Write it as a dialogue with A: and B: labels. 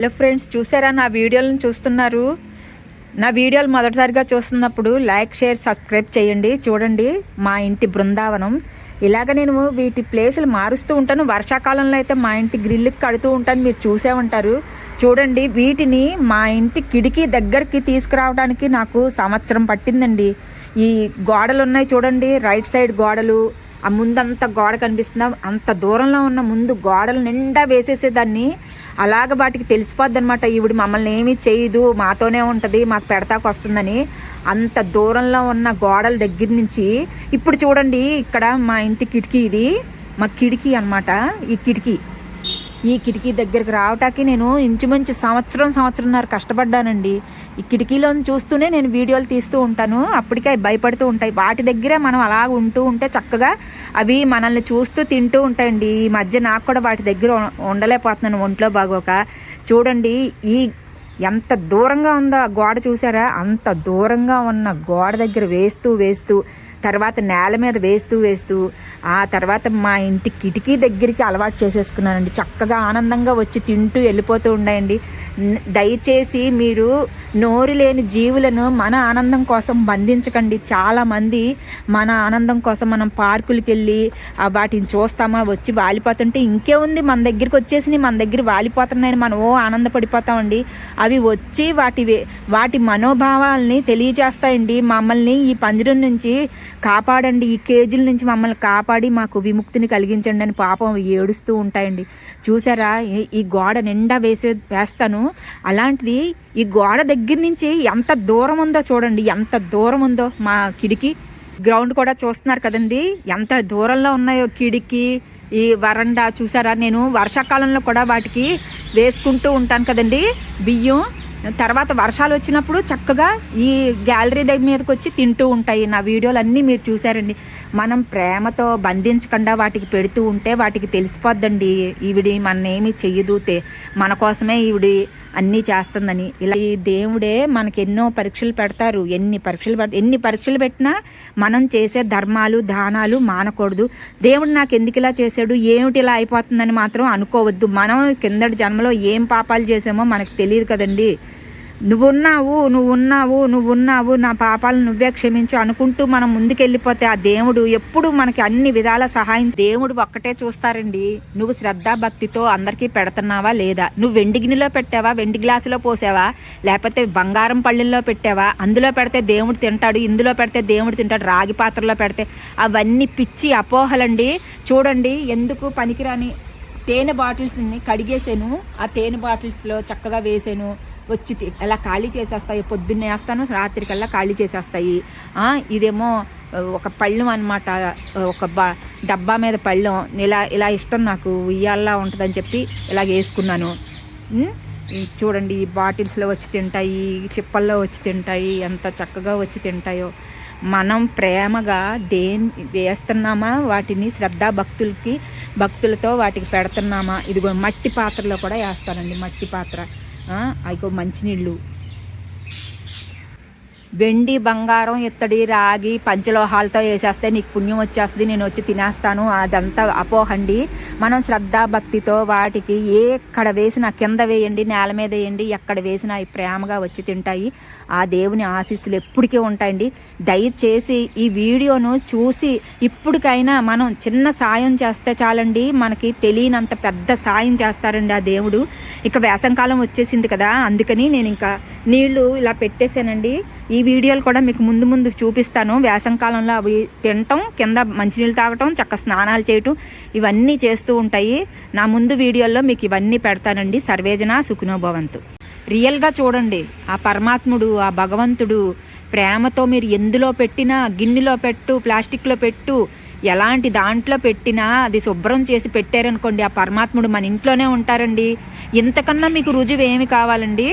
A: Hello friends, చూసారా నా వీడియోలను చూస్తున్నారు? నా వీడియోలు మొదటిసారిగా చూస్తున్నప్పుడు లైక్, షేర్, సబ్స్క్రైబ్ చేయండి. చూడండి మా ఇంటి బృందావనం. ఇలాగ నేను వీటి ప్లేసులు మారుస్తూ ఉంటాను. వర్షాకాలంలో అయితే మా ఇంటి గ్రిల్కి కడుతూ ఉంటాను, మీరు చూసే ఉంటారు. చూడండి, వీటిని మా ఇంటి కిటికీ దగ్గరికి తీసుకురావడానికి నాకు సంవత్సరం పట్టిందండి. ఈ గోడలు ఉన్నాయి చూడండి, రైట్ సైడ్ గోడలు, ఆ ముందంత గోడ కనిపిస్తుందా, అంత దూరంలో ఉన్న ముందు గోడలు నిండా వేసేసేదాన్ని. అలాగ వాటికి తెలిసిపోద్ది అనమాట, ఈవిడ మమ్మల్ని ఏమీ చేయదు, మాతోనే ఉంటుంది, మాకు పెడతాకు వస్తుందని. అంత దూరంలో ఉన్న గోడల దగ్గర నుంచి ఇప్పుడు చూడండి, ఇక్కడ మా ఇంటి కిటికీ, ఇది మా కిటికీ అనమాట. ఈ కిటికీ దగ్గరికి రావటానికి నేను ఇంచుమించు సంవత్సరంన్నర కష్టపడ్డానండి. ఈ కిటికీలోని చూస్తూనే నేను వీడియోలు తీస్తూ ఉంటాను. అప్పటికే భయపడుతూ ఉంటాయి. వాటి దగ్గరే మనం అలా ఉంటూ ఉంటే చక్కగా అవి మనల్ని చూస్తూ తింటూ ఉంటాయండి. ఈ మధ్య నాకు కూడా వాటి దగ్గర ఉండలేకపోతున్నాను, ఒంట్లో బాగోక. చూడండి, ఎంత దూరంగా ఉందో ఆ గోడ, చూసారా? అంత దూరంగా ఉన్న గోడ దగ్గర వేస్తూ తర్వాత నేల మీద వేస్తూ ఆ తర్వాత మా ఇంటి కిటికీ దగ్గరికి అలవాటు చేసేసుకున్నానండి. చక్కగా ఆనందంగా వచ్చి తింటూ వెళ్ళిపోతూ ఉన్నాయండి. దయచేసి మీరు నోరు లేని జీవులను మన ఆనందం కోసం బంధించకండి. చాలామంది మన ఆనందం కోసం మనం పార్కులకి వెళ్ళి వాటిని చూస్తామా, వచ్చి వాలిపోతుంటే ఇంకే ఉంది, మన దగ్గరికి వచ్చేసి మన దగ్గర వాలిపోతున్నాయని మనం ఆనందపడిపోతామండి. అవి వచ్చి వాటి మనోభావాల్ని తెలియజేస్తాయండి. మమ్మల్ని ఈ పంజరం నుంచి కాపాడండి, ఈ కేజీల నుంచి మమ్మల్ని కాపాడి మాకు విముక్తిని కలిగించండి అని పాపం ఏడుస్తూ ఉంటాయండి. చూసారా, ఈ గోడ నిండా వేస్తాను. అలాంటిది ఈ గోడ దగ్గర నుంచి ఎంత దూరం ఉందో చూడండి, ఎంత దూరం ఉందో మా కిటికీ. గ్రౌండ్ కూడా చూస్తున్నారు కదండి, ఎంత దూరంలో ఉన్నాయో కిటికీ, ఈ వరండా. చూసారా, నేను వర్షాకాలంలో కూడా వాటికి వేసుకుంటూ ఉంటాను కదండి బియ్యం. తర్వాత వర్షాలు వచ్చినప్పుడు చక్కగా ఈ గ్యాలరీ దగ్గర మీదకి వచ్చి తింటూ ఉంటాయి. నా వీడియోలు అన్నీ మీరు చూసారండి. మనం ప్రేమతో బంధించకుండా వాటికి పెడుతూ ఉంటే వాటికి తెలిసిపోద్దండి, ఈవిడి మననేమి చెయ్యదు, మన కోసమే ఈవిడి అన్నీ చేస్తుందని. ఇలా ఈ దేవుడే మనకి ఎన్నో పరీక్షలు పెడతారు. ఎన్ని పరీక్షలు పెట్టినా మనం చేసే ధర్మాలు, దానాలు మానకూడదు. దేవుడు నాకు ఎందుకు ఇలా చేశాడు, ఏమిటి ఇలా అయిపోతుందని మాత్రం అనుకోవద్దు. మనం కిందటి జన్మలో ఏం పాపాలు చేసామో మనకు తెలియదు కదండి. నువ్వున్నావు, నా పాపాలను నువ్వే క్షమించు అనుకుంటూ మనం ముందుకెళ్ళిపోతే ఆ దేవుడు ఎప్పుడు మనకి అన్ని విధాల సహాయం. దేవుడు ఒక్కటే చూస్తారండి, నువ్వు శ్రద్ధాభక్తితో అందరికీ పెడుతున్నావా లేదా, నువ్వు వెండి గిన్నెలో పెట్టావా, వెండి గ్లాసులో పోసావా, లేకపోతే బంగారం పళ్ళెల్లో పెట్టావా. అందులో పెడితే దేవుడు తింటాడు, ఇందులో పెడితే దేవుడు తింటాడు, రాగి పాత్రలో పెడితే. అవన్నీ పిచ్చి అపోహలండి. చూడండి, ఎందుకు పనికిరాని తేనె బాటిల్స్ని కడిగేసాను, ఆ తేనె బాటిల్స్లో చక్కగా వేసాను. వచ్చి ఎలా ఖాళీ చేసేస్తాయి, పొద్దున్నే వేస్తాను, రాత్రికల్లా ఖాళీ చేసేస్తాయి. ఇదేమో ఒక పళ్ళెం అనమాట, ఒక డబ్బా మీద పళ్ళెం. ఇలా ఇష్టం నాకు, ఉయ్యాల్లా ఉంటుందని చెప్పి ఇలా వేసుకున్నాను. చూడండి, ఈ బాటిల్స్లో వచ్చి తింటాయి, చిప్పల్లో వచ్చి తింటాయి, ఎంత చక్కగా వచ్చి తింటాయో. మనం ప్రేమగా వేస్తున్నామా వాటిని, భక్తులతో వాటికి పెడుతున్నామా. ఇదిగో మట్టి పాత్రలో కూడా వేస్తానండి, మట్టి పాత్ర. అదిగో మంచినీళ్ళు, వెండి, బంగారం, ఇత్తడి, రాగి, పంచలోహాలతో వేసేస్తే నీకు పుణ్యం వచ్చేస్తుంది, నేను వచ్చి తినేస్తాను, అదంతా అపోహండి. మనం శ్రద్ధాభక్తితో వాటికి ఎక్కడ వేసినా, కింద వేయండి, నేల మీద వేయండి, ఎక్కడ వేసినా అవి ప్రేమగా వచ్చి తింటాయి. ఆ దేవుని ఆశీస్సులు ఎప్పటికీ ఉంటాయండి. దయచేసి ఈ వీడియోను చూసి ఇప్పటికైనా మనం చిన్న సాయం చేస్తే చాలండి, మనకి తెలియనంత పెద్ద సాయం చేస్తారండి ఆ దేవుడు. ఇక వేసంకాలం వచ్చేసింది కదా, అందుకని నేను ఇంకా నీళ్లు ఇలా పెట్టేశానండి. ఈ వీడియోలు కూడా మీకు ముందు చూపిస్తాను. వేసంకాలంలో అవి తినటం, కింద మంచినీళ్ళు తాగటం, చక్క స్నానాలు చేయటం, ఇవన్నీ చేస్తూ ఉంటాయి. నా ముందు వీడియోల్లో మీకు ఇవన్నీ పెడతానండి. సర్వేజన సుఖినో భవంతు. రియల్గా చూడండి, ఆ పరమాత్ముడు, ఆ భగవంతుడు ప్రేమతో మీరు ఎందులో పెట్టినా, గిన్నెలో పెట్టు, ప్లాస్టిక్లో పెట్టు, ఎలాంటి దాంట్లో పెట్టినా అది శుభ్రం చేసి పెట్టారనుకోండి, ఆ పరమాత్ముడు మన ఇంట్లోనే ఉంటారండి. ఇంతకన్నా మీకు రుజువు ఏమి కావాలండి?